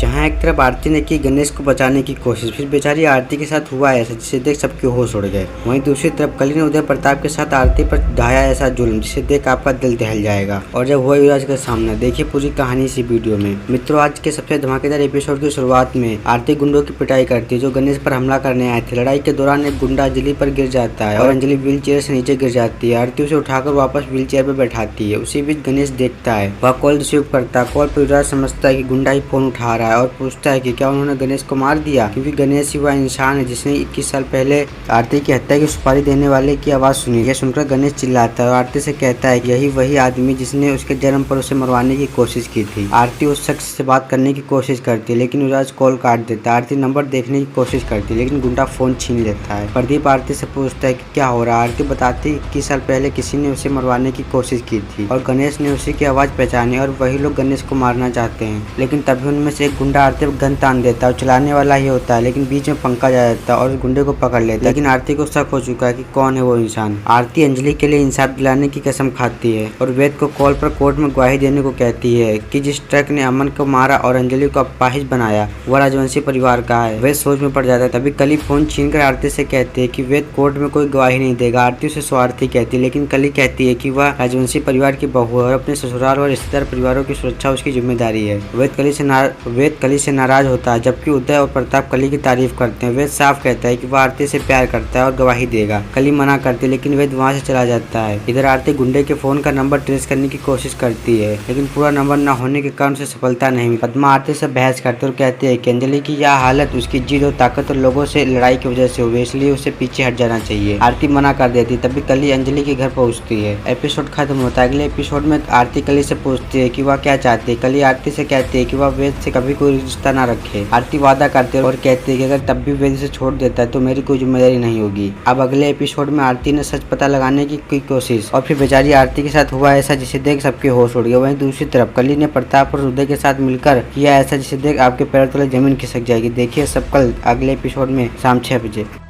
जहाँ एक तरफ आरती ने की गणेश को बचाने की कोशिश, फिर बेचारी आरती के साथ हुआ ऐसा जिसे देख सबके होश उड़ गए। वहीं दूसरी तरफ कली ने उदय प्रताप के साथ आरती पर ढाया ऐसा जुल्म जिसे देख आपका दिल दहल जाएगा। और जब हुआ युवराज का सामना, देखिए पूरी कहानी इसी वीडियो में। मित्रों, आज के सबसे धमाकेदार एपिसोड की शुरुआत में आरती गुंडों की पिटाई करती है जो गणेश पर हमला करने आए थे। लड़ाई के दौरान एक गुंडा अंजलि पर गिर जाता है और अंजलि व्हील चेयर से नीचे गिर जाती है। आरती उसे उठाकर वापस व्हील चेयर पर बैठाती है। उसी बीच गणेश देखता है, वह कॉल रिसीव करता है। कॉल पर युवराज समझता है कि गुंडा ही फोन उठा रहा है और पूछता है कि क्या उन्होंने गणेश को मार दिया, क्योंकि गणेश ही वह इंसान है जिसने 21 साल पहले आरती की हत्या की सुपारी देने वाले की आवाज सुनी। यह सुनकर गणेश चिल्लाता है और आरती से कहता है कि यही वही आदमी जिसने उसके जन्म पर उसे मरवाने की कोशिश की थी। आरती उस शख्स से बात करने की कोशिश करती है लेकिन युवराज कॉल काट देता है। आरती नंबर देखने की कोशिश करती है लेकिन गुंडा फोन छीन लेता है। प्रदीप आरती से पूछता है कि क्या हो रहा है। आरती बताती है 21 साल पहले किसी ने उसे मरवाने की कोशिश की थी और गणेश ने उसी की आवाज पहचानी और वही लोग गणेश को मारना चाहते हैं। लेकिन तभी उनमें से एक गुंडा आरती पर गन तान देता है और चलाने वाला ही होता है, लेकिन बीच में पंकज आ जाता है और उस गुंडे को पकड़ लेता है। लेकिन आरती को शक हो चुका है कि कौन है वो इंसान। आरती अंजलि के लिए इंसाफ दिलाने की कसम खाती है और वेद को कॉल पर कोर्ट में गवाही देने को कहती है कि जिस ट्रक ने अमन को मारा और अंजलि को अपाहिज बनाया वह राजवंशी परिवार का है। वेद सोच में पड़ जाता है। तभी कली फोन छीनकर आरती से कहती है कि वेद कोर्ट में कोई गवाही नहीं देगा। आरती उसे स्वार्थी कहती है लेकिन कली कहती है कि वह राजवंशी परिवार की बहू है और अपने ससुराल और रिश्तेदार परिवारों की सुरक्षा उसकी जिम्मेदारी है। वेद कली से नाराज होता है जबकि उदय और प्रताप कली की तारीफ करते हैं। वेद साफ कहता है कि वह आरती से प्यार करता है और गवाही देगा। कली मना करती है लेकिन वेद वहां से चला जाता है। इधर आरती गुंडे के फोन का नंबर ट्रेस करने की कोशिश करती है लेकिन पूरा नंबर न होने के कारण उसे सफलता नहीं मिली। पद्मा आरती से बहस करते और कहती है कि अंजलि की यह हालत उसकी जिद और ताकत और लोगों से लड़ाई की वजह से हुई, इसलिए उसे पीछे हट जाना चाहिए। आरती मना कर देती। तभी कली अंजलि के घर पहुंचती है। एपिसोड खत्म होता है। अगले एपिसोड में आरती कली से पूछती है कि वह क्या चाहती है। कली आरती से कहती है कि वह वेद से कभी कोई रिश्ता न रखे। आरती वादा करती है और कहती है कि अगर तब भी वेद से छोड़ देता है तो मेरी कोई जिम्मेदारी नहीं होगी। अब अगले एपिसोड में आरती ने सच पता लगाने की कोशिश और फिर बेचारी आरती के साथ हुआ ऐसा जिसे देख सबके होश उड़ गए। वहीं दूसरी तरफ कली ने प्रताप और उदय के साथ मिलकर किया ऐसा जिसे देख आपके पैर तले जमीन खिसक जाएगी। देखिए सब कल अगले एपिसोड में शाम 6 बजे।